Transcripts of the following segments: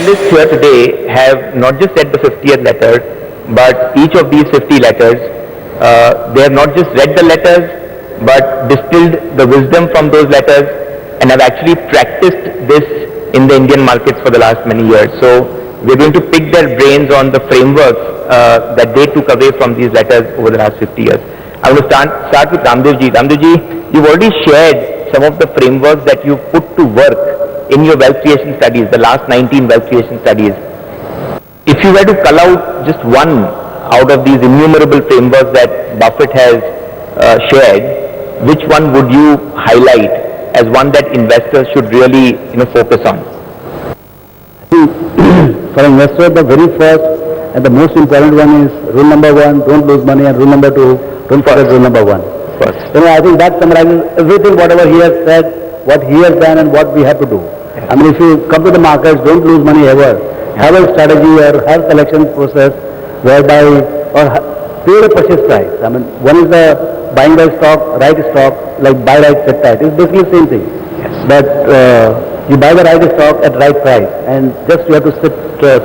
analysts here today have not just read the 50th letter, but each of these 50 letters, they have not just read the letters, but distilled the wisdom from those letters and have actually practiced this in the Indian markets for the last many years. So we're going to pick their brains on the frameworks that they took away from these letters over the last 50 years. I want to start with Raamdeo ji. Raamdeo ji, you've already shared some of the frameworks that you put to work in your wealth creation studies, the last 19 wealth creation studies. If you were to cull out just one out of these innumerable frameworks that Buffett has shared, which one would you highlight as one that investors should really focus on? For investors, the very first and the most important one is rule number 1, don't lose money, and rule number 2, don't forget rule number 1. First. I think that summarizes everything, whatever he has said, what he has done and what we have to do. I mean, if you come to the markets, don't lose money ever. Have a strategy or have selection process whereby, or pay the purchase price. I mean, one is the buying the stock, right stock, like buy right, set right. It's basically the same thing. Yes. But you buy the right stock at right price and just you have to sit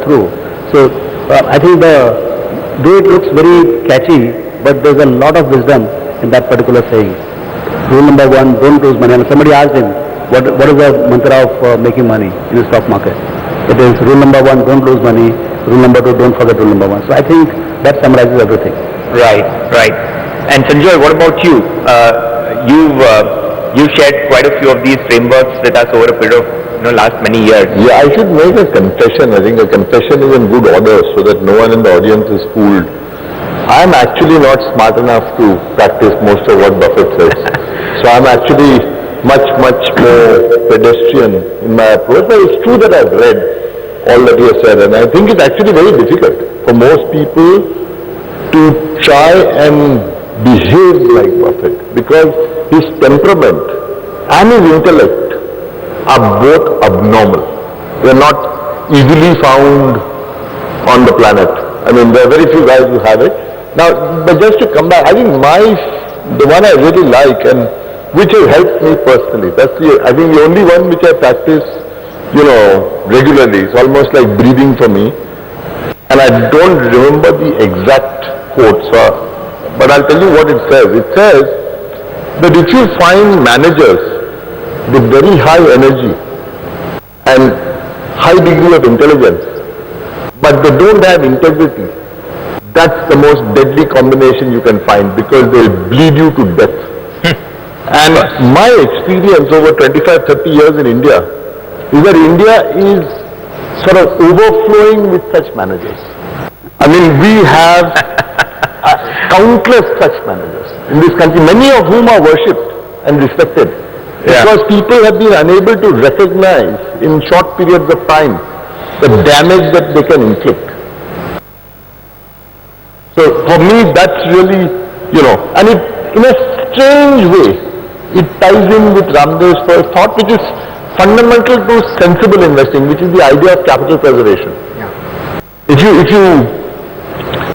through. So I think though it looks very catchy, but there's a lot of wisdom in that particular saying. Rule number 1, don't lose money. And somebody asked him, what is the mantra of making money in the stock market? It is rule number 1, don't lose money. Rule number 2, don't forget rule number 1. So I think that summarizes everything. Right. And Sanjoy, what about you? You've shared quite a few of these frameworks with us over a period of last many years. Yeah, I should make a confession. I think a confession is in good order so that no one in the audience is fooled. I'm actually not smart enough to practice most of what Buffett says. So I'm actually much more pedestrian in my approach. But it's true that I've read all that he has said, and I think it's actually very difficult for most people to try and behave like Buffett, because his temperament and his intellect are both abnormal. They are not easily found on the planet. I mean, there are very few guys who have it. Now, but just to come back, I think the one I really like and which has helped me personally, I think the only one which I practice, regularly. It's almost like breathing for me. And I don't remember the exact quote, but I'll tell you what it says. It says that if you find managers with very high energy and high degree of intelligence, but they don't have integrity, that's the most deadly combination you can find, because they'll bleed you to death. And my experience over 25-30 years in India is that India is sort of overflowing with such managers. I mean, we have countless such managers in this country, many of whom are worshipped and respected, because people have been unable to recognize in short periods of time the damage that they can inflict. So for me, that's really, and it, in a strange way, it ties in with Raamdeo's first thought, which is fundamental to sensible investing, which is the idea of capital preservation. Yeah. If you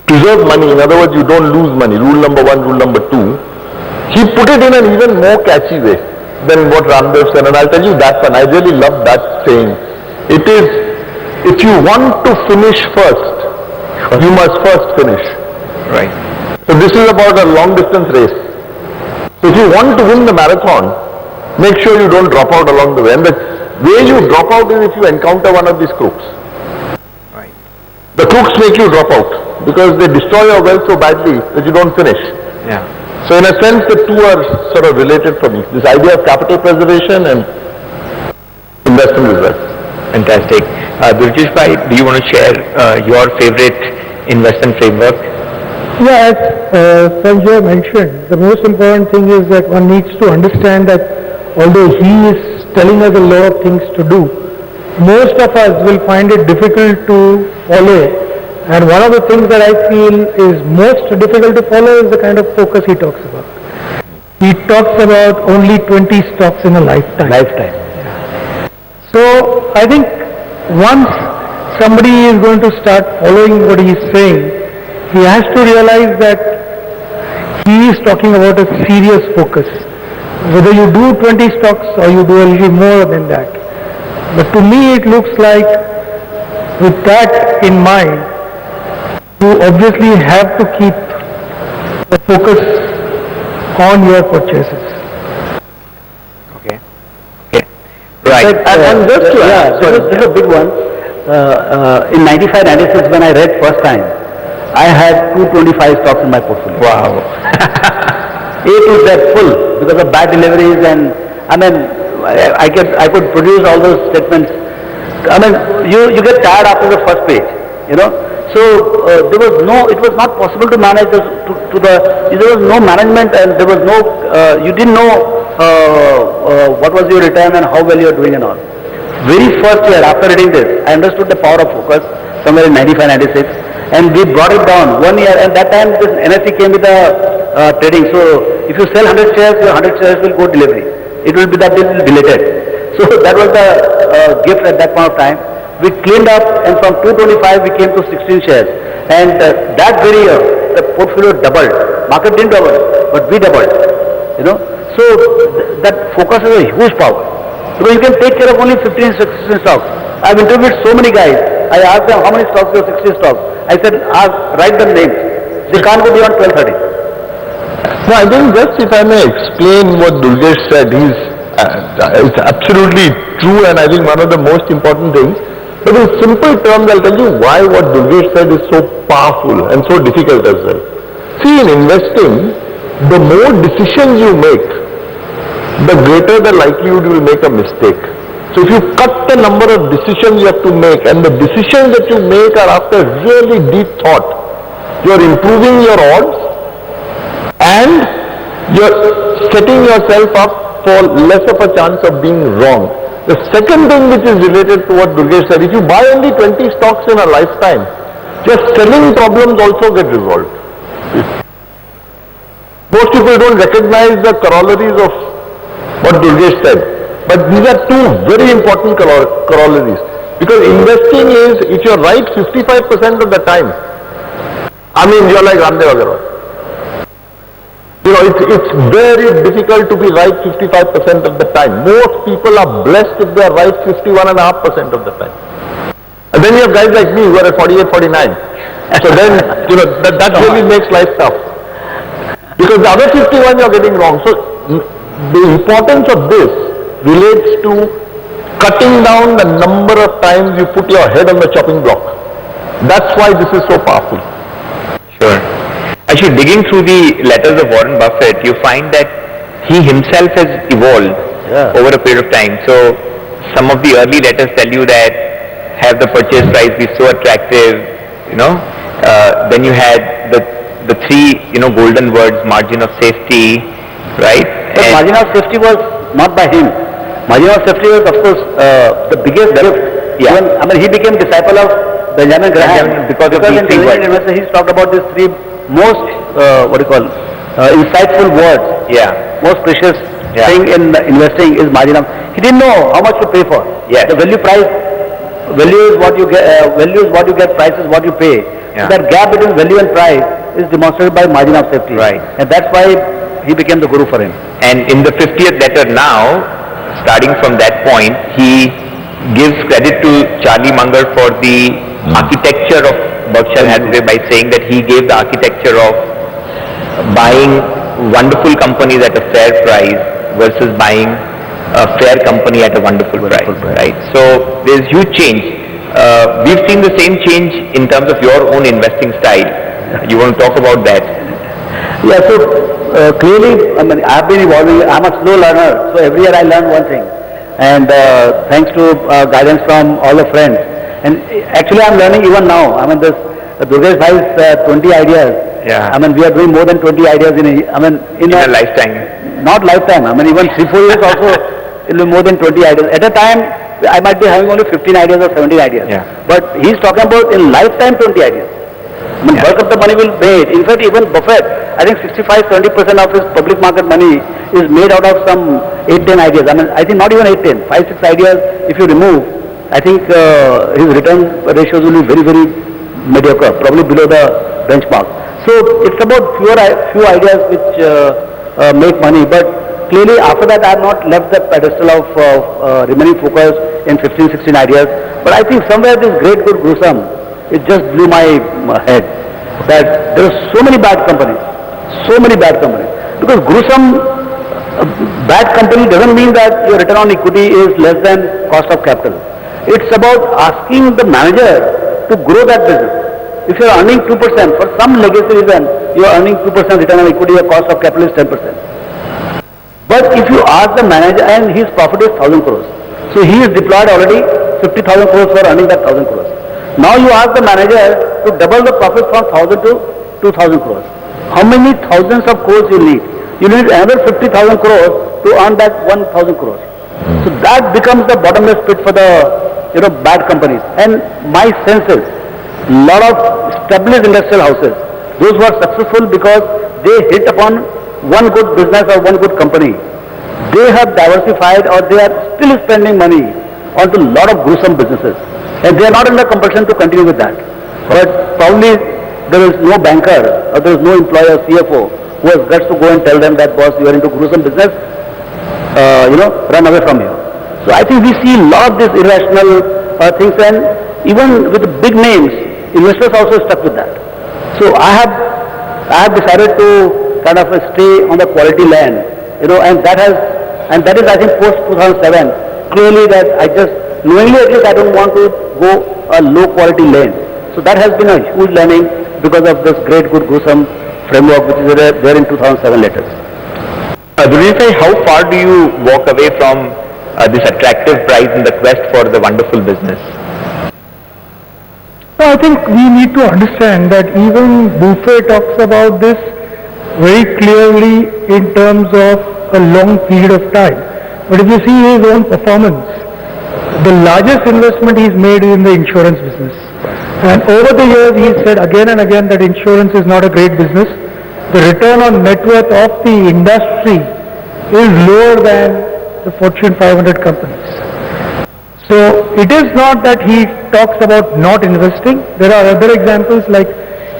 preserve money, in other words, you don't lose money, rule number 1, rule number 2, he put it in an even more catchy way than what Raamdeo said, and I'll tell you that one. I really love that saying. It is, if you want to finish first, you must first finish. Right. So this is about a long distance race. So if you want to win the marathon, make sure you don't drop out along the way. And the way you drop out is if you encounter one of these crooks. Right. The crooks make you drop out because they destroy your wealth so badly that you don't finish. Yeah. So in a sense, the two are sort of related for me. This idea of capital preservation and investment as well. Fantastic. Durgesh Bhai, do you want to share your favorite investment framework? Yeah, as Sanjoy mentioned, the most important thing is that one needs to understand that although he is telling us a lot of things to do, most of us will find it difficult to follow. And one of the things that I feel is most difficult to follow is the kind of focus he talks about. He talks about only 20 stocks in a lifetime. So I think once somebody is going to start following what he is saying, he has to realize that he is talking about a serious focus. Whether you do 20 stocks or you do a little more than that. But to me it looks like with that in mind, you obviously have to keep the focus on your purchases. Okay. Okay. Right. And just to add, this is a big one. In 95-96 when I read first time, I had 225 stocks in my portfolio. Wow. A to Z full because of bad deliveries, and I mean I could produce all those statements. I mean you get tired after the first page, you know. So it was not possible to manage this there was no management, and there was no you didn't know what was your return and how well you are doing and all. Very first year after reading this, I understood the power of focus somewhere in 95-96, and we brought it down 1 year. And that time this NSE came with the trading. So if you sell 100 shares, your 100 shares will go delivery. It will be that deleted. So that was the gift at that point of time. We cleaned up, and from 225 we came to 16 shares. And that very year, the portfolio doubled. Market didn't double, but we doubled. You know. So that focus is a huge power. Because you can take care of only 15, 16 stocks. I've interviewed so many guys. I asked them how many stocks you have, 60 stocks. I said, write them names. They can't go beyond 12, 13. No, I think just if I may explain what Durgesh said, it's absolutely true, and I think one of the most important things. But in simple terms, I'll tell you why what Durgesh said is so powerful and so difficult as well. See, in investing, the more decisions you make, the greater the likelihood you will make a mistake. So if you cut the number of decisions you have to make, and the decisions that you make are after really deep thought, you are improving your odds and you are setting yourself up for less of a chance of being wrong. The second thing which is related to what Durgesh said, if you buy only 20 stocks in a lifetime, your selling problems also get resolved. Most people don't recognize the corollaries of what Durgesh said. But these are two very important corollaries. Because investing is, if you're right 55% of the time, I mean, you're like Raamdeo Agrawal. You know, it's very difficult to be right 55% of the time. Most people are blessed if they are right 51.5% of the time. And then you have guys like me who are at 48, 49. So then, you know, that really makes life tough. Because the other 51 you're getting wrong. So the importance of this relates to cutting down the number of times you put your head on the chopping block. That's why this is so powerful. Sure. Actually, digging through the letters of Warren Buffett, you find that he himself has evolved over a period of time. So some of the early letters tell you that have the purchase price be so attractive, you know. Then you had the three, you know, golden words: margin of safety, right? But margin of safety was not by him. Margin of safety was, of course, the biggest gift. Yeah. Even, I mean, he became disciple of Benjamin Graham because in Investor he's talked about these three most insightful words. Yeah. Most precious thing in investing is margin of. He didn't know how much to pay for. Yes. The value is what you get. Price is what you pay. Yeah. So that gap between value and price is demonstrated by margin of safety. Right. And that's why he became the guru for him. And in the 50th letter now, starting from that point, he gives credit to Charlie Munger for the architecture of Berkshire Hathaway by saying that he gave the architecture of buying wonderful companies at a fair price versus buying a fair company at a wonderful price, right? So there's huge change. We've seen the same change in terms of your own investing style. You want to talk about that? Yeah, so clearly, I mean, I've been evolving. I'm a slow learner, so every year I learn one thing. And thanks to guidance from all the friends. And actually, I'm learning even now. I mean, this Durgesh Bhai's 20 ideas. Yeah. I mean, we are doing more than 20 ideas in a lifetime. Not lifetime. I mean, even 3-4 years also, it will be more than 20 ideas. At a time, I might be having only 15 ideas or 17 ideas. Yeah. But he's talking about in lifetime 20 ideas. I mean, bulk of the money will be made. In fact, even Buffett, I think 65-70% of his public market money is made out of some 8-10 ideas. I mean, I think not even 8-10, 5-6 ideas. If you remove, I think his return ratios will be very, very mediocre, probably below the benchmark. So it's about few ideas which make money. But clearly after that I have not left the pedestal of remaining focused in 15, 16 ideas. But I think somewhere this great good gruesome, it just blew my head that there are so many bad companies. Because gruesome, bad company doesn't mean that your return on equity is less than cost of capital. It's about asking the manager to grow that business. If you are earning 2%, for some legacy reason, you are earning 2% return on equity, your cost of capital is 10%. But if you ask the manager, and his profit is 1,000 crores, so he is deployed already 50,000 crores for earning that 1,000 crores. Now you ask the manager to double the profit from 1,000 to 2,000 crores. How many thousands of crores you need? You need another 50,000 crores to earn that 1,000 crores. So that becomes the bottomless pit for the bad companies. And my sense is, lot of established industrial houses, those who are successful because they hit upon one good business or one good company, they have diversified or they are still spending money on a lot of gruesome businesses. And they are not in the compulsion to continue with that. But probably there is no banker or there is no employer or CFO who has guts to go and tell them that, boss, you are into gruesome business, run away from here. So I think we see a lot of these irrational things, and even with the big names, investors also stuck with that. So I have decided to kind of stay on the quality land, and that is I think post 2007 clearly that I just knowingly at least I don't want to go a low quality lane. So that has been a huge learning because of this great good gruesome framework which is there in 2007 letters. Durgesh, how far do you walk away from this attractive price in the quest for the wonderful business? So I think we need to understand that even Buffett talks about this very clearly in terms of a long period of time. But if you see his own performance, the largest investment he's made is in the insurance business. And over the years he said again and again that insurance is not a great business. The return on net worth of the industry is lower than the Fortune 500 companies. So it is not that he talks about not investing. There are other examples like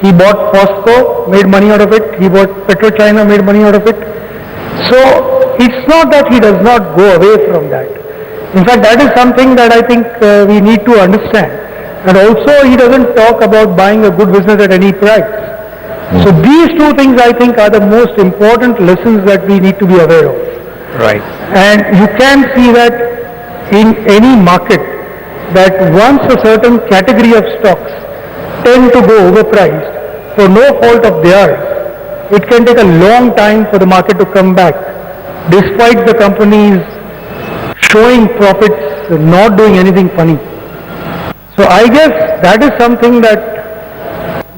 he bought Fosco, made money out of it. He bought PetroChina, made money out of it. So it's not that he does not go away from that. In fact, that is something that I think we need to understand. And also he doesn't talk about buying a good business at any price. So these two things I think are the most important lessons that we need to be aware of. Right. And you can see that in any market that once a certain category of stocks tend to go overpriced for no fault of theirs, it can take a long time for the market to come back despite the companies showing profits, not doing anything funny. So I guess that is something that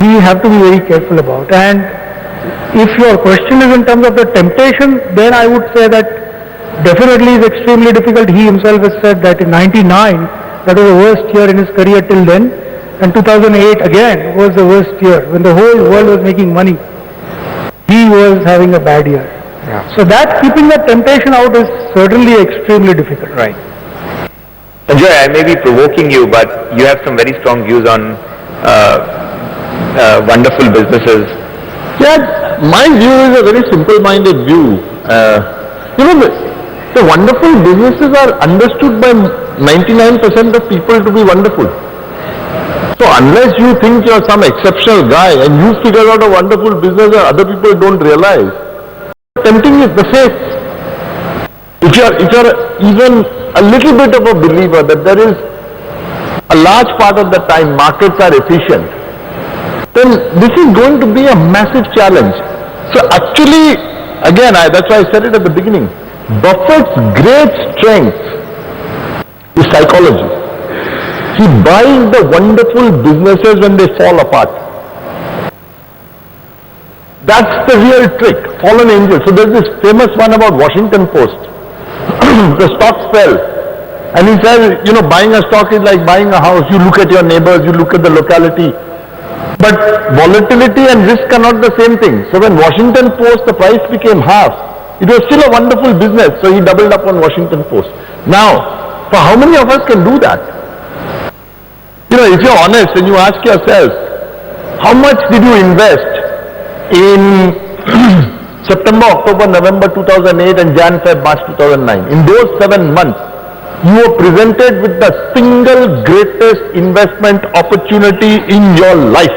we have to be very careful about. And if your question is in terms of the temptation, then I would say that definitely is extremely difficult. He himself has said that in 99, that was the worst year in his career till then, and 2008 again was the worst year. When the whole world was making money, he was having a bad year. Yeah. So that keeping the temptation out is certainly extremely difficult. Right. Sanjoy, I may be provoking you, but you have some very strong views on wonderful businesses. Yeah, my view is a very simple-minded view. The wonderful businesses are understood by 99% of people to be wonderful. So unless you think you're some exceptional guy and you figure out a wonderful business that other people don't realize, tempting is the faith. If you're even a little bit of a believer that there is a large part of the time markets are efficient, then this is going to be a massive challenge. So actually, again, that's why I said it at the beginning, Buffett's great strength is psychology. He buys the wonderful businesses when they fall apart. That's the real trick, fallen angel. So there's this famous one about Washington Post. The stocks fell. And he says, buying a stock is like buying a house. You look at your neighbors, you look at the locality. But volatility and risk are not the same thing. So when Washington Post, the price became half, it was still a wonderful business. So he doubled up on Washington Post. Now, for how many of us can do that? If you're honest and you ask yourself, how much did you invest in September, October, November 2008 and Jan, Feb, March 2009. In those 7 months, you were presented with the single greatest investment opportunity in your life.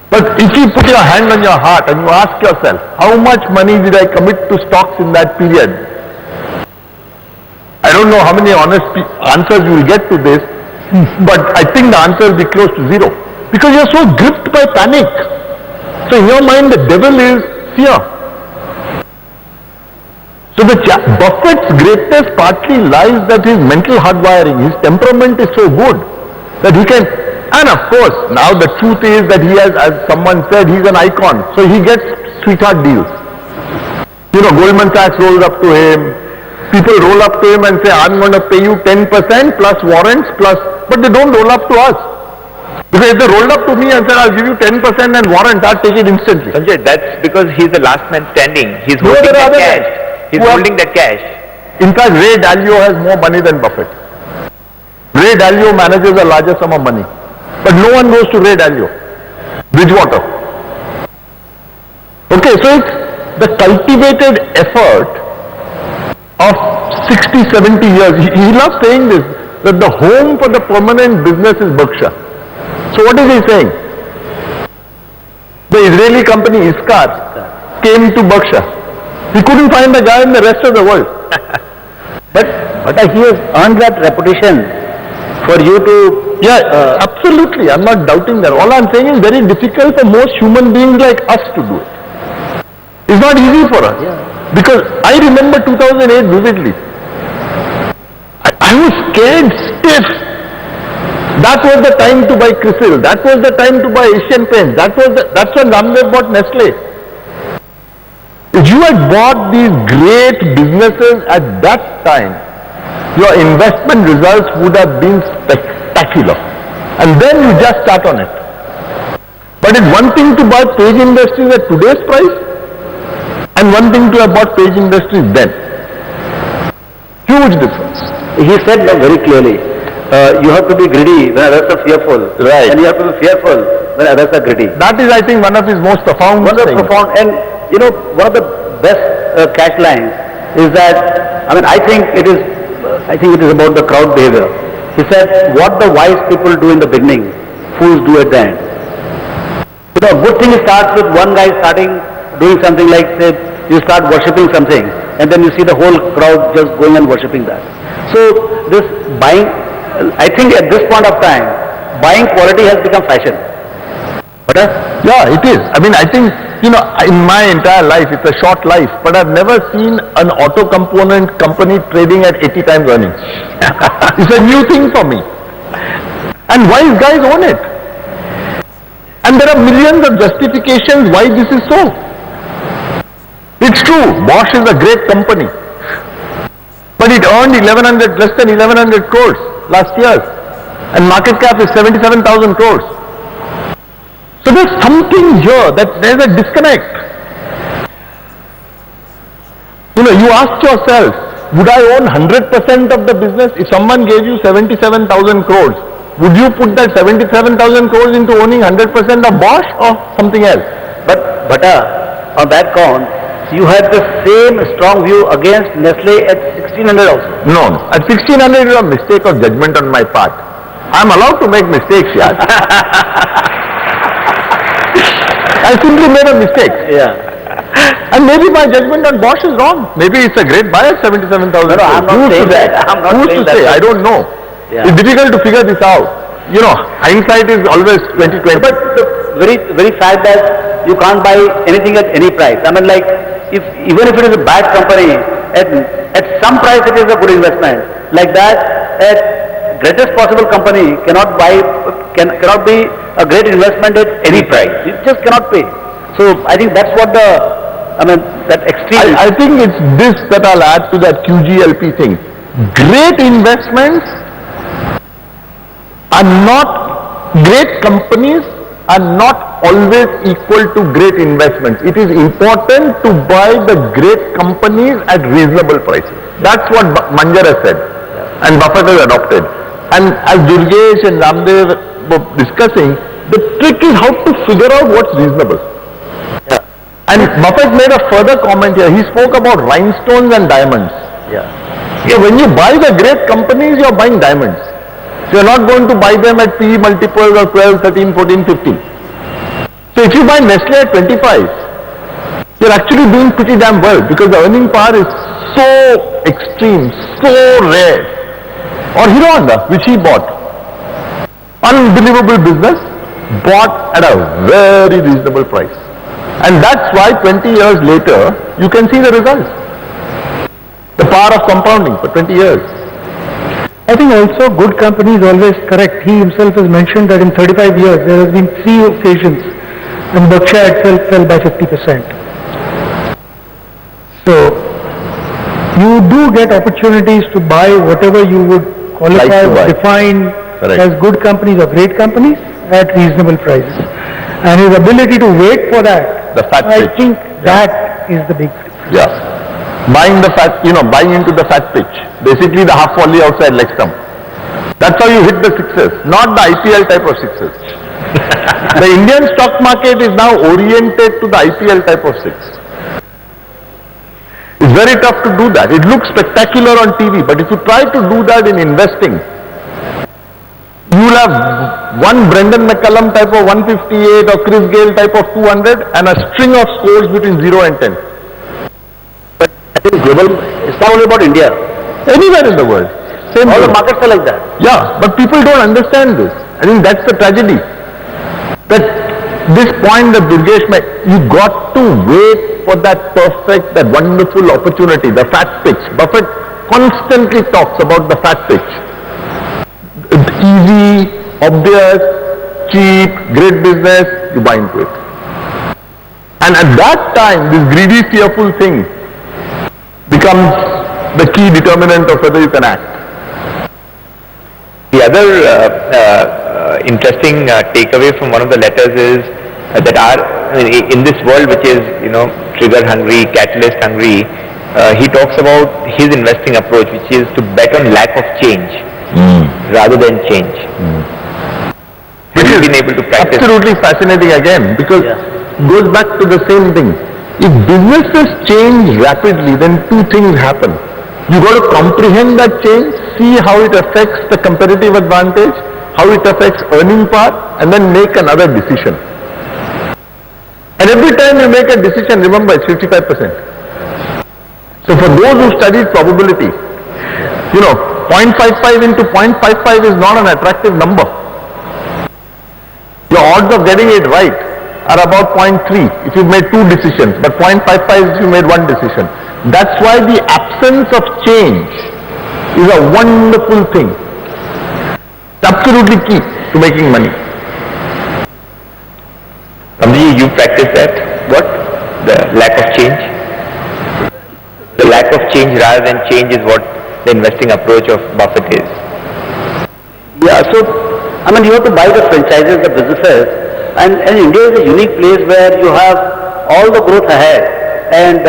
But if you put your hand on your heart and you ask yourself, how much money did I commit to stocks in that period? I don't know how many honest answers you will get to this, but I think the answer will be close to zero. Because you are so gripped by panic. So in your mind the devil is fear. So Buffett's greatness partly lies that his mental hardwiring, his temperament is so good that he can, and of course now the truth is that he has, as someone said, he's an icon. So he gets sweetheart deals. You know, Goldman Sachs rolls up to him, people roll up to him and say, I'm going to pay you 10% plus warrants plus, but they don't roll up to us. Because if they rolled up to me and said, I'll give you 10% and warrant, I'll take it instantly. Sanjay, that's because he's the last man standing. He's holding that cash. He's holding that cash. In fact, Ray Dalio has more money than Buffett. Ray Dalio manages a larger sum of money. But no one goes to Ray Dalio. Bridgewater. Okay, so it's the cultivated effort of 60, 70 years. He loves saying this, that the home for the permanent business is Berkshire. So what is he saying? The Israeli company Iskar came to Berkshire. He couldn't find a guy in the rest of the world. But he has earned that reputation for you to... Yeah, absolutely. I'm not doubting that. All I'm saying is very difficult for most human beings like us to do it. It's not easy for us. Yeah. Because I remember 2008 vividly. I was scared stiff. That was the time to buy Crisil. That was the time to buy Asian Paints. That's when Raamdeo bought Nestle. If you had bought these great businesses at that time, your investment results would have been spectacular. And then you just start on it. But it's one thing to buy Page Industries at today's price, and one thing to have bought Page Industries then. Huge difference. He said very clearly, you have to be greedy when others are fearful. Right. And you have to be fearful when others are greedy. That is, I think, one of his most profound things. And you know, one of the best cash lines is that, I think it is about the crowd behavior. He said, what the wise people do in the beginning, fools do at the end. You know, a good thing starts with one guy doing something like, say, you start worshipping something, and then you see the whole crowd just going and worshipping that. So this buying, I think at this point of time, buying quality has become fashion. Yeah, it is. I think, in my entire life, it's a short life, but I've never seen an auto component company trading at 80 times earnings. It's a new thing for me. And wise guys own it. And there are millions of justifications why this is so. It's true, Bosch is a great company. But it earned less than 1100 crores last year. And market cap is 77,000 crores. So there's something here that there's a disconnect. You ask yourself, would I own 100% of the business? If someone gave you 77,000 crores, would you put that 77,000 crores into owning 100% of Bosch or something else? But on that count, you had the same strong view against Nestle at 1600 also. No. At 1600 is a mistake of judgment on my part. I'm allowed to make mistakes, yeah. I simply made a mistake. Yeah. And maybe my judgment on Bosch is wrong. Maybe it's a great buy at 77,000. No, I'm not saying that. Who's to say? I don't know. Yeah. It's difficult to figure this out. Hindsight is always 2020. But the very fact that you can't buy anything at any price. Even if it is a bad company, at some price it is a good investment. Like that, at greatest possible company cannot be a great investment at any price. You just cannot pay. So I think that's what that extreme. I think it's this that I'll add to that QGLP thing. Great investments are not, great companies are not always equal to great investments. It is important to buy the great companies at reasonable prices. That's what Manjara said, and Buffett has adopted. And as Durgesh and Raamdeo were discussing, the trick is how to figure out what's reasonable. Yeah. And Buffett made a further comment here. He spoke about rhinestones and diamonds. Yeah. So when you buy the great companies, you're buying diamonds. So you're not going to buy them at PE multiples of 12, 13, 14, 15. So if you buy Nestle at 25, you're actually doing pretty damn well because the earning power is so extreme, so rare. Or Hero Honda, which he bought. Unbelievable business, bought at a very reasonable price. And that's why 20 years later, you can see the results. The power of compounding for 20 years. I think also good companies always correct. He himself has mentioned that in 35 years there has been 3 occasions when Berkshire itself fell by 50%. So you do get opportunities to buy whatever you would qualify or define as good companies or great companies at reasonable prices. And his ability to wait for that, I think that is the big difference. Yeah. Buying the fat, buying into the fat pitch. Basically the half volley outside leg stump. That's how you hit the sixes, not the IPL type of sixes. The Indian stock market is now oriented to the IPL type of six. It's very tough to do that. It looks spectacular on TV, but if you try to do that in investing, you will have one Brendan McCullum type of 158 or Chris Gale type of 200 and a string of scores between 0 and 10. But I think global, it's not only about India. Anywhere in the world. Same All the markets are like that. Yeah, but people don't understand this. I think that's the tragedy. That this point that Durgesh made, you got to wait for that perfect, that wonderful opportunity, the fat pitch. Buffett constantly talks about the fat pitch. It's easy, obvious, cheap, great business, you buy into it. And at that time, this greedy, fearful thing becomes the key determinant of whether you can act. The other interesting takeaway from one of the letters is that in this world which is, trigger hungry, catalyst hungry, he talks about his investing approach, which is to bet on lack of change rather than change. Have you been able to practice? Absolutely fascinating again, because it goes back to the same thing. If businesses change rapidly, then 2 things happen. You got to comprehend that change, see how it affects the competitive advantage, how it affects earning power, and then make another decision. And every time you make a decision, remember it's 55%. So for those who studied probability, 0.55 into 0.55 is not an attractive number. Your odds of getting it right are about 0.3 if you made 2 decisions, but 0.55 if you made 1 decision. That's why the absence of change is a wonderful thing. It's absolutely key to making money. Raamdeo, you practice that? What? The lack of change? The lack of change rather than change is what the investing approach of Buffett is. Yeah, so, you have to buy the franchises, the businesses, and India is a unique place where you have all the growth ahead, and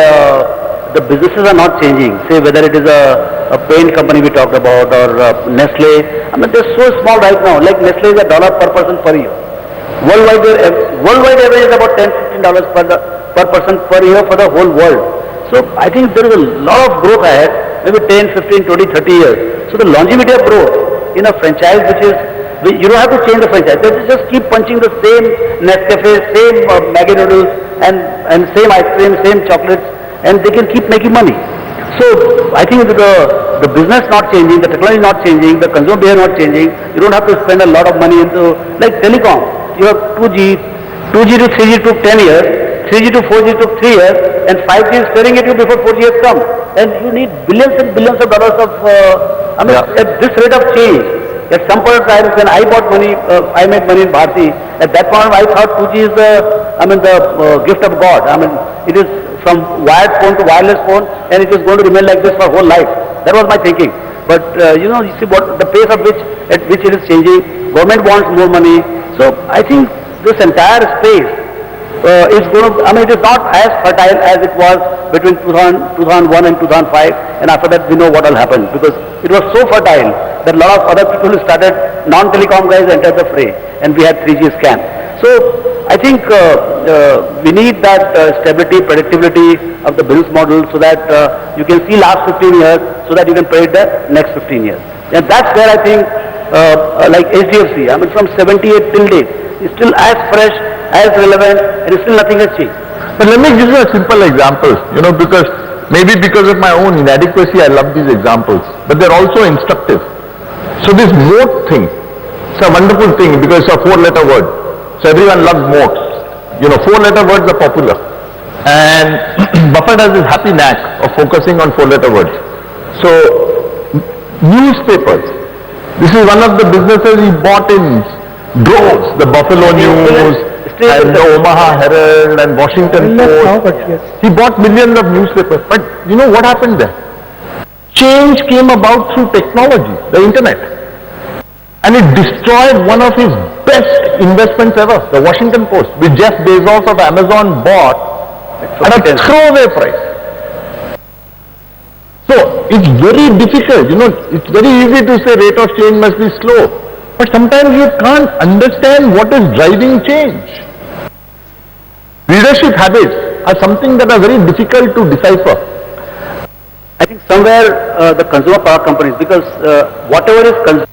the businesses are not changing. Say whether it is a paint company we talked about or Nestle. They're so small right now. Like Nestle is $1 per person per year. Worldwide average is about $10-15 per person per year for the whole world. So I think there is a lot of growth ahead, maybe 10, 15, 20, 30 years. So the longevity of growth in a franchise you don't have to change the franchise. They just keep punching the same Nescafe, same Maggi noodles and same ice cream, same chocolates, and they can keep making money. So I think the business not changing, the technology not changing, the consumer behavior not changing. You don't have to spend a lot of money into, like telecom. You have 2G to 3G took 10 years, 3G to 4G took 3 years, and 5G is staring at you before 4G has come. And you need billions and billions of dollars of, at this rate of change. At some point in time, when I bought money, I made money in Bharti. At that point, I thought 2G is the gift of God. It is from wired phone to wireless phone, and it is going to remain like this for whole life. That was my thinking. But you see what the pace at which it is changing. Government wants more money. So I think this entire space is going to. It is not as fertile as it was between 2001 and 2005. And after that, we know what will happen, because it was so fertile that a lot of other people who started non-telecom guys entered the fray, and we had 3G scam. So I think we need that stability, predictability of the business model so that you can see last 15 years, so that you can predict the next 15 years. And that's where I think, like HDFC, I mean from 78 till date, is still as fresh, as relevant, and still nothing has changed. But let me give you a simple example, because maybe because of my own inadequacy, I love these examples, but they're also instructive. So this moat thing, it's a wonderful thing because it's a 4-letter word. So everyone loves moats. 4-letter words are popular. And Buffett has this happy knack of focusing on 4-letter words. So, newspapers. This is one of the businesses he bought in droves. The Buffalo News, and the Omaha Herald, and Washington Post. He bought millions of newspapers. But you know what happened there? Change came about through technology, the internet. And it destroyed one of his best investments ever, the Washington Post, which Jeff Bezos of Amazon bought at a throwaway price. So it's very difficult, it's very easy to say rate of change must be slow. But sometimes you can't understand what is driving change. Leadership habits are something that are very difficult to decipher. I think somewhere the consumer power companies, because whatever is consumed